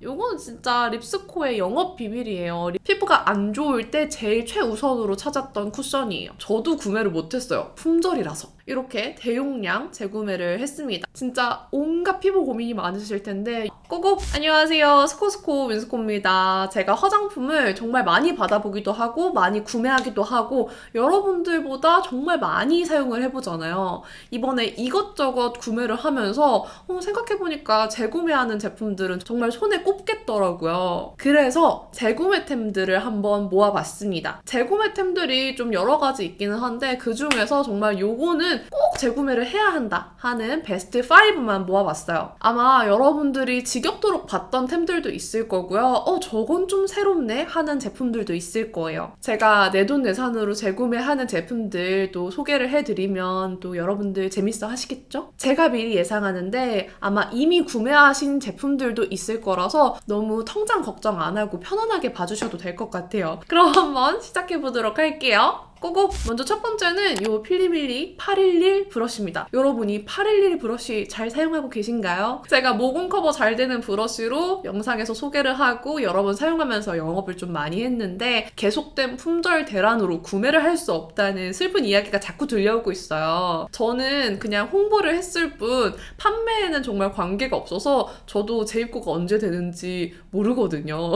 요거는 진짜 립스코의 영업 비밀이에요. 피부가 안 좋을 때 제일 최우선으로 찾았던 쿠션이에요. 저도 구매를 못했어요. 품절이라서. 이렇게 대용량 재구매를 했습니다. 진짜 온갖 피부 고민이 많으실 텐데 고고! 안녕하세요. 스코스코 민스코입니다. 제가 화장품을 정말 많이 받아보기도 하고 많이 구매하기도 하고 여러분들보다 정말 많이 사용을 해보잖아요. 이번에 이것저것 구매를 하면서 생각해보니까 재구매하는 제품들은 정말 손에 꼽겠더라고요. 그래서 재구매템들을 한번 모아봤습니다. 재구매템들이 좀 여러 가지 있기는 한데 그 중에서 정말 요거는 꼭 재구매를 해야 한다 하는 베스트 5만 모아봤어요. 아마 여러분들이 지겹도록 봤던 템들도 있을 거고요. 저건 좀 새롭네 하는 제품들도 있을 거예요. 제가 내돈내산으로 재구매하는 제품들도 소개를 해드리면 또 여러분들 재밌어 하시겠죠? 제가 미리 예상하는데 아마 이미 구매하신 제품들도 있을 거라서 너무 통장 걱정 안 하고 편안하게 봐주셔도 될 것 같아요. 그럼 한번 시작해보도록 할게요. 고고! 먼저 첫 번째는 이 필리밀리 811 브러쉬입니다. 여러분이 811 브러쉬 잘 사용하고 계신가요? 제가 모공 커버 잘 되는 브러쉬로 영상에서 소개를 하고 여러 번 사용하면서 영업을 좀 많이 했는데 계속된 품절 대란으로 구매를 할 수 없다는 슬픈 이야기가 자꾸 들려오고 있어요. 저는 그냥 홍보를 했을 뿐 판매에는 정말 관계가 없어서 저도 재입고가 언제 되는지 모르거든요.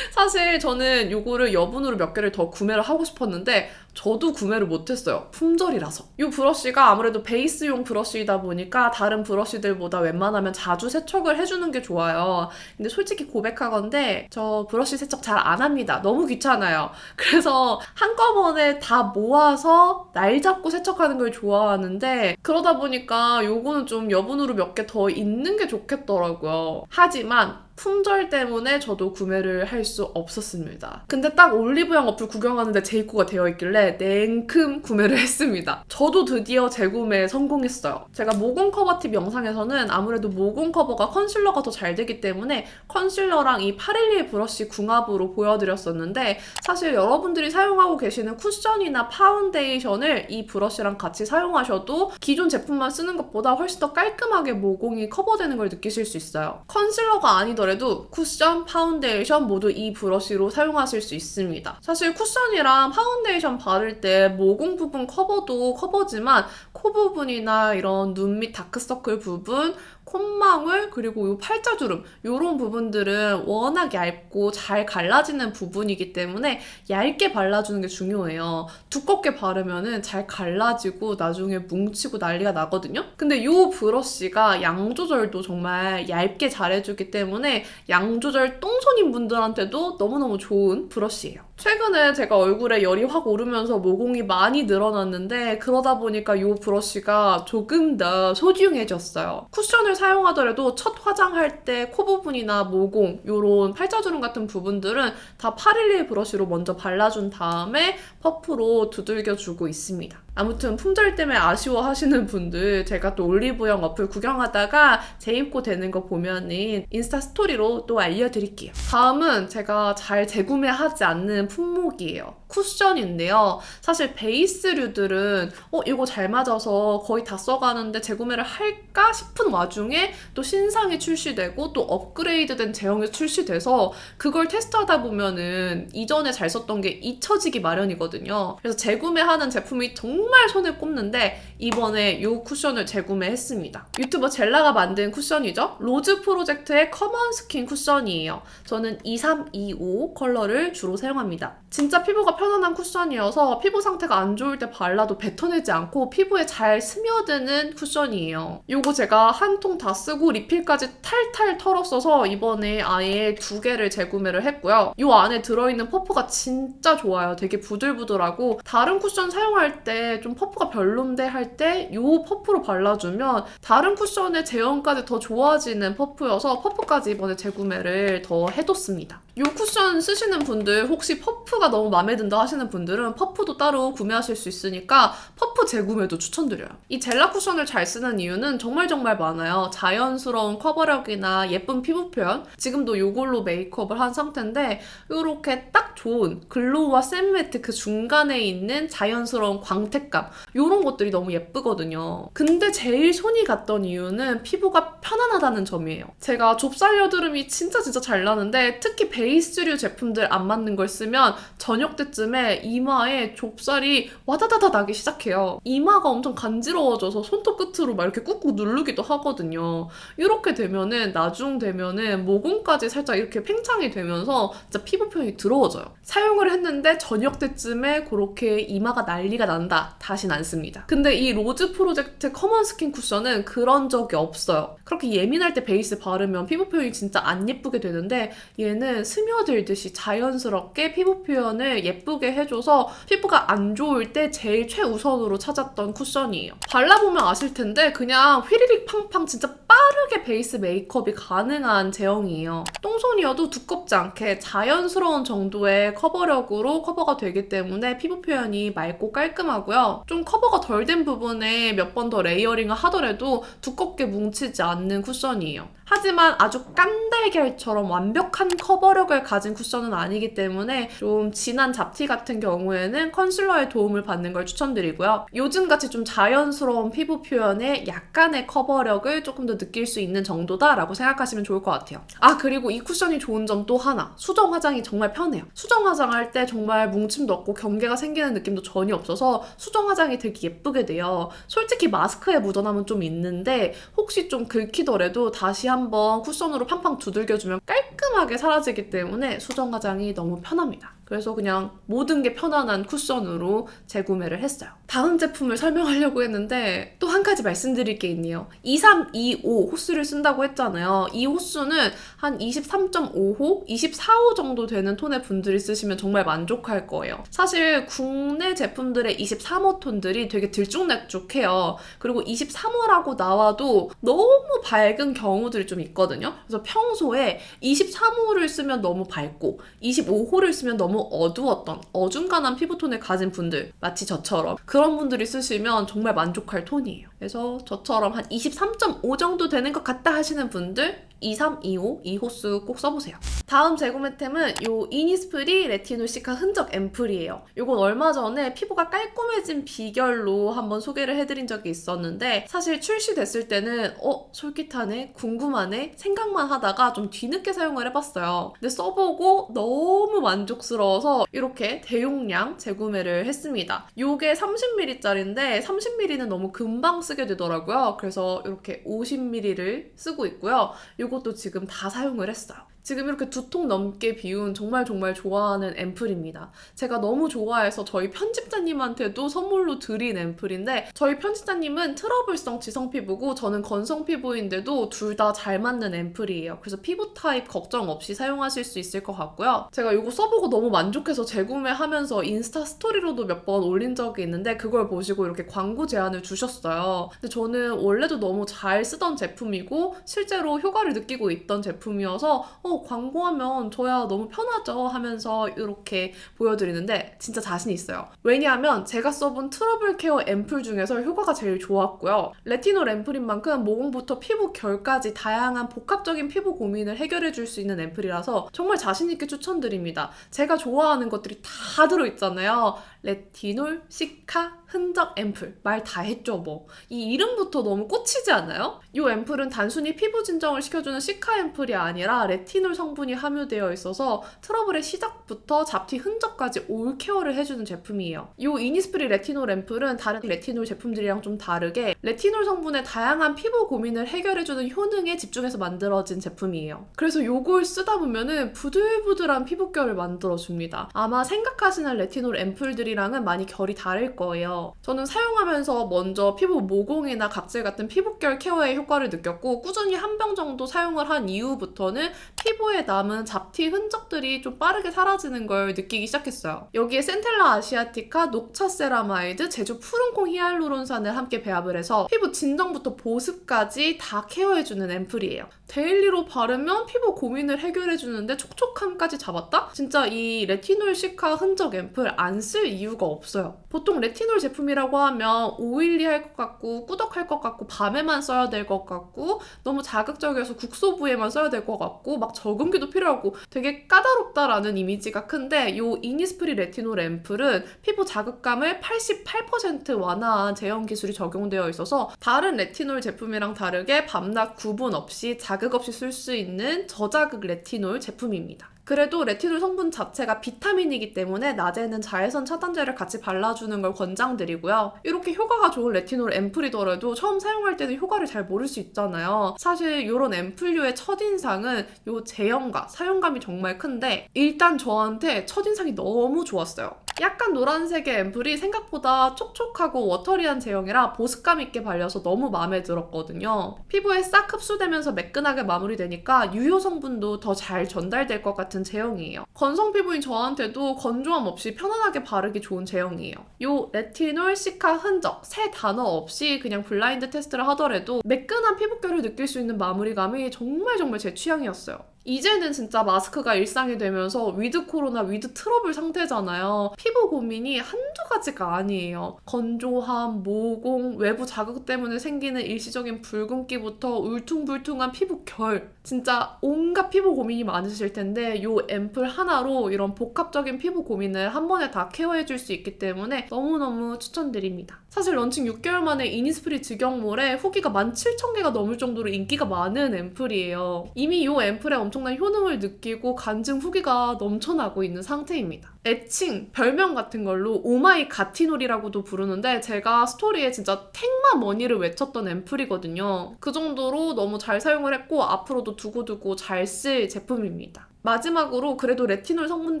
사실 저는 이거를 여분으로 몇 개를 더 구매를 하고 싶었는데 저도 구매를 못했어요. 품절이라서. 이 브러쉬가 아무래도 베이스용 브러쉬이다 보니까 다른 브러쉬들보다 웬만하면 자주 세척을 해주는 게 좋아요. 근데 솔직히 고백하건대 저 브러쉬 세척 잘 안 합니다. 너무 귀찮아요. 그래서 한꺼번에 다 모아서 날 잡고 세척하는 걸 좋아하는데 그러다 보니까 요거는 좀 여분으로 몇 개 더 있는 게 좋겠더라고요. 하지만 품절 때문에 저도 구매를 할 수 없었습니다. 근데 딱 올리브영 어플 구경하는데 재입고가 되어 있길래 냉큼 구매를 했습니다. 저도 드디어 재구매에 성공했어요. 제가 모공 커버 팁 영상에서는 아무래도 모공 커버가 컨실러가 더 잘 되기 때문에 컨실러랑 이 811 브러쉬 궁합으로 보여드렸었는데 사실 여러분들이 사용하고 계시는 쿠션이나 파운데이션을 이 브러쉬랑 같이 사용하셔도 기존 제품만 쓰는 것보다 훨씬 더 깔끔하게 모공이 커버되는 걸 느끼실 수 있어요. 컨실러가 아니더라도 쿠션, 파운데이션 모두 이 브러쉬로 사용하실 수 있습니다. 사실 쿠션이랑 파운데이션 바를 때 모공 부분 커버도 커버지만 코 부분이나 이런 눈 밑 다크서클 부분, 콧망울, 그리고 이 팔자주름 이런 부분들은 워낙 얇고 잘 갈라지는 부분이기 때문에 얇게 발라주는 게 중요해요. 두껍게 바르면 잘 갈라지고 나중에 뭉치고 난리가 나거든요. 근데 이 브러쉬가 양 조절도 정말 얇게 잘해주기 때문에 양 조절 똥손인 분들한테도 너무너무 좋은 브러쉬예요. 최근에 제가 얼굴에 열이 확 오르면서 모공이 많이 늘어났는데 그러다 보니까 이 브러쉬가 조금 더 소중해졌어요. 쿠션을 사용하더라도 첫 화장할 때 코 부분이나 모공, 이런 팔자주름 같은 부분들은 다 811 브러쉬로 먼저 발라준 다음에 퍼프로 두들겨주고 있습니다. 아무튼 품절 때문에 아쉬워하시는 분들 제가 또 올리브영 어플 구경하다가 재입고 되는 거 보면은 인스타 스토리로 또 알려드릴게요. 다음은 제가 잘 재구매하지 않는 품목이에요. 쿠션인데요. 사실 베이스류들은 이거 잘 맞아서 거의 다 써가는데 재구매를 할까 싶은 와중에 또 신상이 출시되고 또 업그레이드된 제형이 출시돼서 그걸 테스트하다 보면은 이전에 잘 썼던 게 잊혀지기 마련이거든요. 그래서 재구매하는 제품이 정말 손에 꼽는데 이번에 이 쿠션을 재구매했습니다. 유튜버 젤라가 만든 쿠션이죠. 로즈 프로젝트의 커먼 스킨 쿠션이에요. 저는 2325 컬러를 주로 사용합니다. 진짜 피부가 편안한 쿠션이어서 피부 상태가 안 좋을 때 발라도 뱉어내지 않고 피부에 잘 스며드는 쿠션이에요. 이거 제가 한 통 다 쓰고 리필까지 탈탈 털었어서 이번에 아예 2개를 재구매를 했고요. 이 안에 들어있는 퍼프가 진짜 좋아요. 되게 부들부들하고 다른 쿠션 사용할 때 좀 퍼프가 별론데 할 때 이 퍼프로 발라주면 다른 쿠션의 제형까지 더 좋아지는 퍼프여서 퍼프까지 이번에 재구매를 더 해뒀습니다. 이 쿠션 쓰시는 분들 혹시 퍼프가 너무 마음에 든다 하시는 분들은 퍼프도 따로 구매하실 수 있으니까 퍼프 재구매도 추천드려요. 이 젤라 쿠션을 잘 쓰는 이유는 정말 많아요. 자연스러운 커버력이나 예쁜 피부 표현, 지금도 이걸로 메이크업을 한 상태인데 이렇게 딱 좋은 글로우와 세미매트 그 중간에 있는 자연스러운 광택 색감 이런 것들이 너무 예쁘거든요. 근데 제일 손이 갔던 이유는 피부가 편안하다는 점이에요. 제가 좁쌀 여드름이 진짜 잘 나는데 특히 베이스류 제품들 안 맞는 걸 쓰면 저녁 때쯤에 이마에 좁쌀이 와다다다 나기 시작해요. 이마가 엄청 간지러워져서 손톱 끝으로 막 이렇게 꾹꾹 누르기도 하거든요. 이렇게 되면은 나중 되면은 모공까지 살짝 이렇게 팽창이 되면서 진짜 피부 표현이 더러워져요. 사용을 했는데 저녁 때쯤에 그렇게 이마가 난리가 난다. 다신 안 씁니다. 근데 이 로즈 프로젝트 커먼 스킨 쿠션은 그런 적이 없어요. 그렇게 예민할 때 베이스 바르면 피부 표현이 진짜 안 예쁘게 되는데 얘는 스며들듯이 자연스럽게 피부 표현을 예쁘게 해줘서 피부가 안 좋을 때 제일 최우선으로 찾았던 쿠션이에요. 발라보면 아실 텐데 그냥 휘리릭 팡팡 진짜 빠르게 베이스 메이크업이 가능한 제형이에요. 똥손이어도 두껍지 않게 자연스러운 정도의 커버력으로 커버가 되기 때문에 피부 표현이 맑고 깔끔하고요. 좀 커버가 덜 된 부분에 몇 번 더 레이어링을 하더라도 두껍게 뭉치지 않는 쿠션이에요. 하지만 아주 깐달걀처럼 완벽한 커버력을 가진 쿠션은 아니기 때문에 좀 진한 잡티 같은 경우에는 컨실러의 도움을 받는 걸 추천드리고요. 요즘같이 좀 자연스러운 피부 표현에 약간의 커버력을 조금 더 느낄 수 있는 정도다라고 생각하시면 좋을 것 같아요. 아, 그리고 이 쿠션이 좋은 점 또 하나. 수정 화장이 정말 편해요. 수정 화장할 때 정말 뭉침도 없고 경계가 생기는 느낌도 전혀 없어서 수정 화장이 되게 예쁘게 돼요. 솔직히 마스크에 묻어남은 좀 있는데 혹시 좀 긁히더라도 다시 한번 쿠션으로 팡팡 두들겨주면 깔끔하게 사라지기 때문에 수정 화장이 너무 편합니다. 그래서 그냥 모든 게 편안한 쿠션으로 재구매를 했어요. 다음 제품을 설명하려고 했는데 또 한 가지 말씀드릴 게 있네요. 2325 호수를 쓴다고 했잖아요. 이 호수는 한 23.5호, 24호 정도 되는 톤의 분들이 쓰시면 정말 만족할 거예요. 사실 국내 제품들의 23호 톤들이 되게 들쭉날쭉해요. 그리고 23호라고 나와도 너무 밝은 경우들이 좀 있거든요. 그래서 평소에 23호를 쓰면 너무 밝고 25호를 쓰면 너무 어두웠던 어중간한 피부톤을 가진 분들, 마치 저처럼 그런 분들이 쓰시면 정말 만족할 톤이에요. 그래서 저처럼 한 23.5 정도 되는 것 같다 하시는 분들 2325 이 호수 꼭 써보세요. 다음 재구매템은 이 이니스프리 레티놀 시카 흔적 앰플이에요. 이건 얼마 전에 피부가 깔끔해진 비결로 한번 소개를 해드린 적이 있었는데 사실 출시됐을 때는 솔깃하네, 궁금하네 생각만 하다가 좀 뒤늦게 사용을 해봤어요. 근데 써보고 너무 만족스러워서 이렇게 대용량 재구매를 했습니다. 이게 30ml짜리인데 30ml는 너무 금방 쓰게 되더라고요. 그래서 이렇게 50ml를 쓰고 있고요. 이것도 지금 다 사용을 했어요. 지금 이렇게 2통 넘게 비운 정말 좋아하는 앰플입니다. 제가 너무 좋아해서 저희 편집자님한테도 선물로 드린 앰플인데 저희 편집자님은 트러블성 지성 피부고 저는 건성 피부인데도 둘 다 잘 맞는 앰플이에요. 그래서 피부 타입 걱정 없이 사용하실 수 있을 것 같고요. 제가 이거 써보고 너무 만족해서 재구매하면서 인스타 스토리로도 몇 번 올린 적이 있는데 그걸 보시고 이렇게 광고 제안을 주셨어요. 근데 저는 원래도 너무 잘 쓰던 제품이고 실제로 효과를 느끼고 있던 제품이어서 광고하면 저야 너무 편하죠 하면서 이렇게 보여드리는데 진짜 자신 있어요. 왜냐하면 제가 써본 트러블 케어 앰플 중에서 효과가 제일 좋았고요. 레티놀 앰플인 만큼 모공부터 피부 결까지 다양한 복합적인 피부 고민을 해결해줄 수 있는 앰플이라서 정말 자신 있게 추천드립니다. 제가 좋아하는 것들이 다 들어있잖아요. 레티놀, 시카, 흔적 앰플 말 다 했죠 뭐. 이 이름부터 너무 꽂히지 않아요? 이 앰플은 단순히 피부 진정을 시켜주는 시카 앰플이 아니라 레티놀 성분이 함유되어 있어서 트러블의 시작부터 잡티 흔적까지 올 케어를 해주는 제품이에요. 이 이니스프리 레티놀 앰플은 다른 레티놀 제품들이랑 좀 다르게 레티놀 성분의 다양한 피부 고민을 해결해주는 효능에 집중해서 만들어진 제품이에요. 그래서 이걸 쓰다 보면은 부들부들한 피부결을 만들어줍니다. 아마 생각하시는 레티놀 앰플들이랑은 많이 결이 다를 거예요. 저는 사용하면서 먼저 피부 모공이나 각질 같은 피부결 케어의 효과를 느꼈고 꾸준히 한 병 정도 사용을 한 이후부터는 피부에 남은 잡티 흔적들이 좀 빠르게 사라지는 걸 느끼기 시작했어요. 여기에 센텔라 아시아티카, 녹차 세라마이드, 제주 푸른콩 히알루론산을 함께 배합을 해서 피부 진정부터 보습까지 다 케어해주는 앰플이에요. 데일리로 바르면 피부 고민을 해결해주는데 촉촉함까지 잡았다? 진짜 이 레티놀 시카 흔적 앰플 안 쓸 이유가 없어요. 보통 레티놀 제품이라고 하면 오일리 할 것 같고 꾸덕할 것 같고 밤에만 써야 될 것 같고 너무 자극적이어서 국소부에만 써야 될 것 같고 막 적응기도 필요하고 되게 까다롭다라는 이미지가 큰데 이 이니스프리 레티놀 앰플은 피부 자극감을 88% 완화한 제형 기술이 적용되어 있어서 다른 레티놀 제품이랑 다르게 밤낮 구분 없이 자극 없이 쓸 수 있는 저자극 레티놀 제품입니다. 그래도 레티놀 성분 자체가 비타민이기 때문에 낮에는 자외선 차단제를 같이 발라주는 걸 권장드리고요. 이렇게 효과가 좋은 레티놀 앰플이더라도 처음 사용할 때는 효과를 잘 모를 수 있잖아요. 사실 이런 앰플류의 첫인상은 이 제형과 사용감이 정말 큰데 일단 저한테 첫인상이 너무 좋았어요. 약간 노란색의 앰플이 생각보다 촉촉하고 워터리한 제형이라 보습감 있게 발려서 너무 마음에 들었거든요. 피부에 싹 흡수되면서 매끈하게 마무리되니까 유효 성분도 더 잘 전달될 것 같은 제형이에요. 건성 피부인 저한테도 건조함 없이 편안하게 바르기 좋은 제형이에요. 요 레티놀 시카 흔적 세 단어 없이 그냥 블라인드 테스트를 하더라도 매끈한 피부결을 느낄 수 있는 마무리감이 정말 제 취향이었어요. 이제는 진짜 마스크가 일상이 되면서 위드 코로나, 위드 트러블 상태잖아요. 피부 고민이 한두 가지가 아니에요. 건조함, 모공, 외부 자극 때문에 생기는 일시적인 붉은기부터 울퉁불퉁한 피부 결. 진짜 온갖 피부 고민이 많으실 텐데 이 앰플 하나로 이런 복합적인 피부 고민을 한 번에 다 케어해줄 수 있기 때문에 너무너무 추천드립니다. 사실 런칭 6개월 만에 이니스프리 직영몰에 후기가 17,000개가 넘을 정도로 인기가 많은 앰플이에요. 이미 이 앰플에 엄청난 효능을 느끼고 간증 후기가 넘쳐나고 있는 상태입니다. 애칭, 별명 같은 걸로 오마이 가티놀이라고도 부르는데 제가 스토리에 진짜 택마머니를 외쳤던 앰플이거든요. 그 정도로 너무 잘 사용을 했고 앞으로도 두고두고 잘 쓸 제품입니다. 마지막으로 그래도 레티놀 성분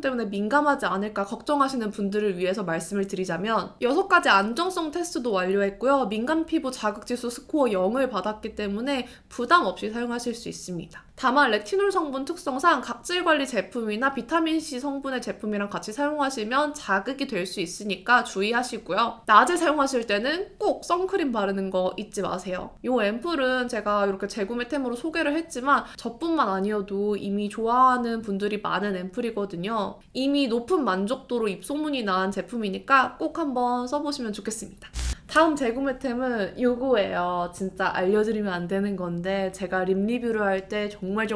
때문에 민감하지 않을까 걱정하시는 분들을 위해서 말씀을 드리자면 6가지 안정성 테스트도 완료했고요. 민감 피부 자극지수 스코어 0을 받았기 때문에 부담 없이 사용하실 수 있습니다. 다만 레티놀 성분 특성상 각질 관리 제품이나 비타민C 성분의 제품이랑 같이 사용하시면 자극이 될 수 있으니까 주의하시고요. 낮에 사용하실 때는 꼭 선크림 바르는 거 잊지 마세요. 이 앰플은 제가 이렇게 재구매템으로 소개를 했지만 저뿐만 아니어도 이미 좋아하는 분들이 많은 앰플이거든요. 이미 높은 만족도로 입소문이 난 제품이니까 꼭 한번 써보시면 좋겠습니다. 다음 재구매템은 이거예요. 진짜 알려드리면 안 되는 건데 제가 립 리뷰를 할 때 정말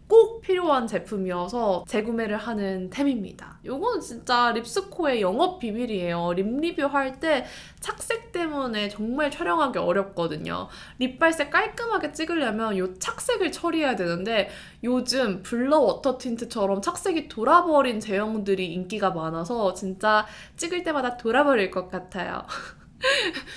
꼭 필요한 제품이어서 재구매를 하는 템입니다. 이거는 진짜 립스코의 영업 비밀이에요. 립 리뷰할 때 착색 때문에 정말 촬영하기 어렵거든요. 립 발색 깔끔하게 찍으려면 이 착색을 처리해야 되는데 요즘 블러 워터 틴트처럼 착색이 돌아버린 제형들이 인기가 많아서 진짜 찍을 때마다 돌아버릴 것 같아요.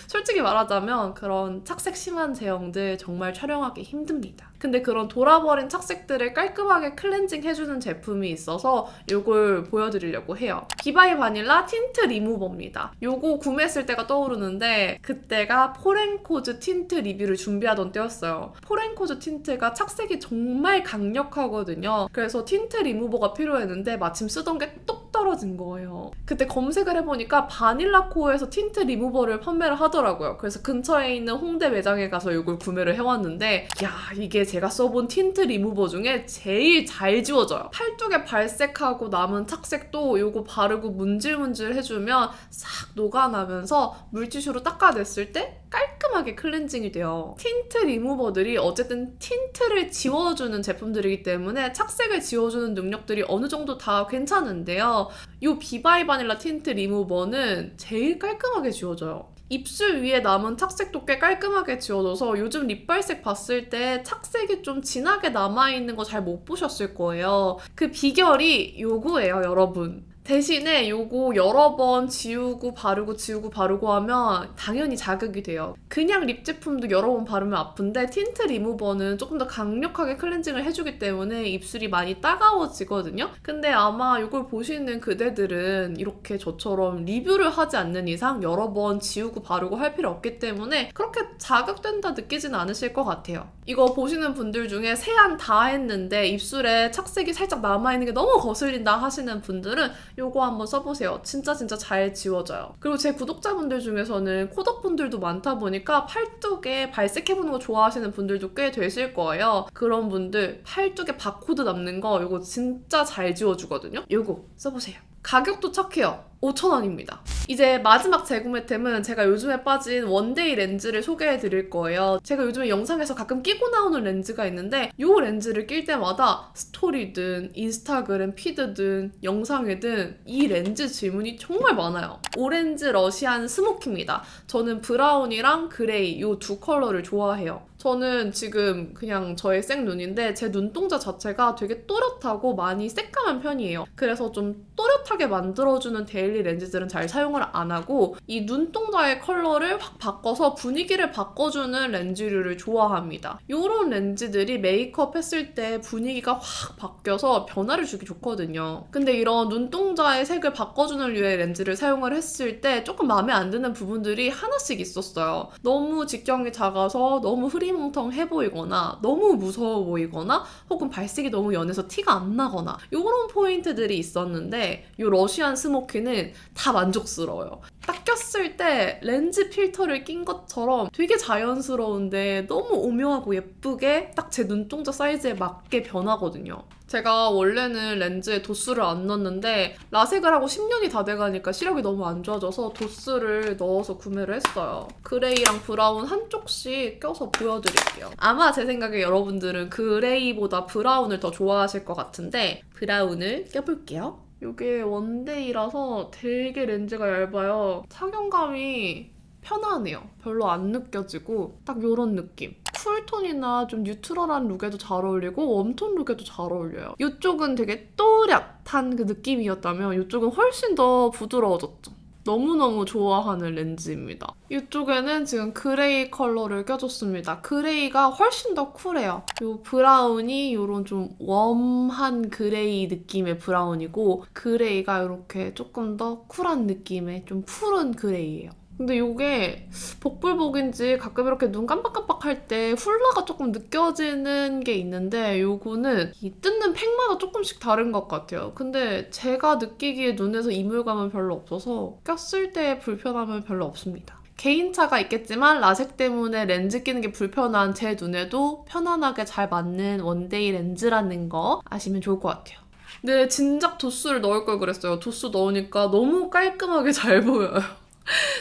솔직히 말하자면 그런 착색 심한 제형들 정말 촬영하기 힘듭니다. 근데 그런 돌아버린 착색들을 깔끔하게 클렌징 해주는 제품이 있어서 이걸 보여드리려고 해요. 비바이 바닐라 틴트 리무버입니다. 이거 구매했을 때가 떠오르는데 그때가 포렌코즈 틴트 리뷰를 준비하던 때였어요. 포렌코즈 틴트가 착색이 정말 강력하거든요. 그래서 틴트 리무버가 필요했는데 마침 쓰던 게 똑 떨어진 거예요. 그때 검색을 해보니까 바닐라코어에서 틴트 리무버를 판매를 하더라고요. 그래서 근처에 있는 홍대 매장에 가서 이걸 구매를 해왔는데 야, 이게 제가 써본 틴트 리무버 중에 제일 잘 지워져요. 팔뚝에 발색하고 남은 착색도 이거 바르고 문질문질 해주면 싹 녹아나면서 물티슈로 닦아냈을 때 깔끔하게 클렌징이 돼요. 틴트 리무버들이 어쨌든 틴트를 지워주는 제품들이기 때문에 착색을 지워주는 능력들이 어느 정도 다 괜찮은데요. 이 비바이 바닐라 틴트 리무버는 제일 깔끔하게 지워져요. 입술 위에 남은 착색도 꽤 깔끔하게 지워져서 요즘 립 발색 봤을 때 착색이 좀 진하게 남아있는 거 잘 못 보셨을 거예요. 그 비결이 요거예요, 여러분. 대신에 요거 여러 번 지우고 바르고 하면 당연히 자극이 돼요. 그냥 립 제품도 여러 번 바르면 아픈데 틴트 리무버는 조금 더 강력하게 클렌징을 해주기 때문에 입술이 많이 따가워지거든요. 근데 아마 이걸 보시는 그대들은 이렇게 저처럼 리뷰를 하지 않는 이상 여러 번 지우고 바르고 할 필요 없기 때문에 그렇게 자극된다 느끼진 않으실 것 같아요. 이거 보시는 분들 중에 세안 다 했는데 입술에 착색이 살짝 남아있는 게 너무 거슬린다 하시는 분들은 요거 한번 써보세요. 진짜 잘 지워져요. 그리고 제 구독자분들 중에서는 코덕분들도 많다 보니까 팔뚝에 발색해보는 거 좋아하시는 분들도 꽤 되실 거예요. 그런 분들 팔뚝에 바코드 남는 거 요거 진짜 잘 지워주거든요. 요거 써보세요. 가격도 착해요. 5,000원입니다. 이제 마지막 재구매템은 제가 요즘에 빠진 원데이 렌즈를 소개해 드릴 거예요. 제가 요즘에 영상에서 가끔 끼고 나오는 렌즈가 있는데 이 렌즈를 낄 때마다 스토리든 인스타그램 피드든 영상이든 이 렌즈 질문이 정말 많아요. 오렌지 러시안 스모키입니다. 저는 브라운이랑 그레이 이 두 컬러를 좋아해요. 저는 지금 그냥 저의 생눈인데 제 눈동자 자체가 되게 또렷하고 많이 새까만 편이에요. 그래서 좀 또렷하게 만들어주는 데일리 렌즈들은 잘 사용을 안 하고 이 눈동자의 컬러를 확 바꿔서 분위기를 바꿔주는 렌즈류를 좋아합니다. 이런 렌즈들이 메이크업 했을 때 분위기가 확 바뀌어서 변화를 주기 좋거든요. 근데 이런 눈동자의 색을 바꿔주는 류의 렌즈를 사용을 했을 때 조금 마음에 안 드는 부분들이 하나씩 있었어요. 너무 직경이 작아서 너무 흐리멍텅해 보이거나 너무 무서워 보이거나 혹은 발색이 너무 연해서 티가 안 나거나 이런 포인트들이 있었는데 이 러시안 스모키는 다 만족스러워요. 딱 꼈을 때 렌즈 필터를 낀 것처럼 되게 자연스러운데 너무 오묘하고 예쁘게 딱 제 눈동자 사이즈에 맞게 변하거든요. 제가 원래는 렌즈에 도수를 안 넣었는데 라섹을 하고 10년이 다 돼가니까 시력이 너무 안 좋아져서 도수를 넣어서 구매를 했어요. 그레이랑 브라운 한쪽씩 껴서 보여드릴게요. 아마 제 생각에 여러분들은 그레이보다 브라운을 더 좋아하실 것 같은데 브라운을 껴볼게요. 이게 원데이라서 되게 렌즈가 얇아요. 착용감이 편하네요. 별로 안 느껴지고 딱 이런 느낌. 쿨톤이나 좀 뉴트럴한 룩에도 잘 어울리고 웜톤 룩에도 잘 어울려요. 이쪽은 되게 또렷한 그 느낌이었다면 이쪽은 훨씬 더 부드러워졌죠. 너무너무 좋아하는 렌즈입니다. 이쪽에는 지금 그레이 컬러를 껴줬습니다. 그레이가 훨씬 더 쿨해요. 이 브라운이 이런 좀 웜한 그레이 느낌의 브라운이고 그레이가 이렇게 조금 더 쿨한 느낌의 좀 푸른 그레이예요. 근데 이게 복불복인지 가끔 이렇게 눈 깜빡깜빡할 때 훌라가 조금 느껴지는 게 있는데 이거는 이 뜯는 팩마다 조금씩 다른 것 같아요. 근데 제가 느끼기에 눈에서 이물감은 별로 없어서 꼈을 때 불편함은 별로 없습니다. 개인차가 있겠지만 라섹 때문에 렌즈 끼는 게 불편한 제 눈에도 편안하게 잘 맞는 원데이 렌즈라는 거 아시면 좋을 것 같아요. 네, 진작 도수를 넣을 걸 그랬어요. 도수 넣으니까 너무 깔끔하게 잘 보여요.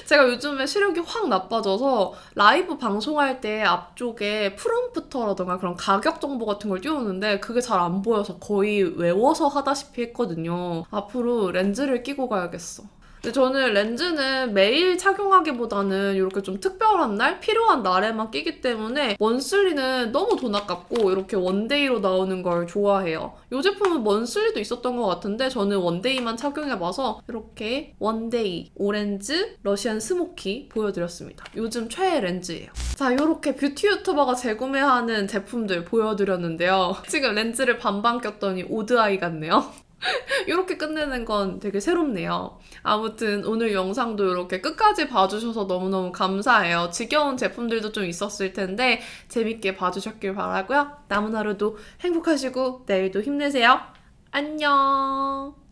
제가 요즘에 시력이 확 나빠져서 라이브 방송할 때 앞쪽에 프롬프터라던가 그런 가격 정보 같은 걸 띄우는데 그게 잘 안 보여서 거의 외워서 하다시피 했거든요. 앞으로 렌즈를 끼고 가야겠어. 근데 저는 렌즈는 매일 착용하기보다는 이렇게 좀 특별한 날, 필요한 날에만 끼기 때문에 먼슬리는 너무 돈 아깝고 이렇게 원데이로 나오는 걸 좋아해요. 이 제품은 먼슬리도 있었던 것 같은데 저는 원데이만 착용해봐서 이렇게 원데이 오렌지 러시안 스모키 보여드렸습니다. 요즘 최애 렌즈예요. 자, 이렇게 뷰티 유튜버가 재구매하는 제품들 보여드렸는데요. 지금 렌즈를 반반 꼈더니 오드아이 같네요. 이렇게 끝내는 건 되게 새롭네요. 아무튼 오늘 영상도 이렇게 끝까지 봐주셔서 너무너무 감사해요. 지겨운 제품들도 좀 있었을 텐데 재밌게 봐주셨길 바라고요. 남은 하루도 행복하시고 내일도 힘내세요. 안녕.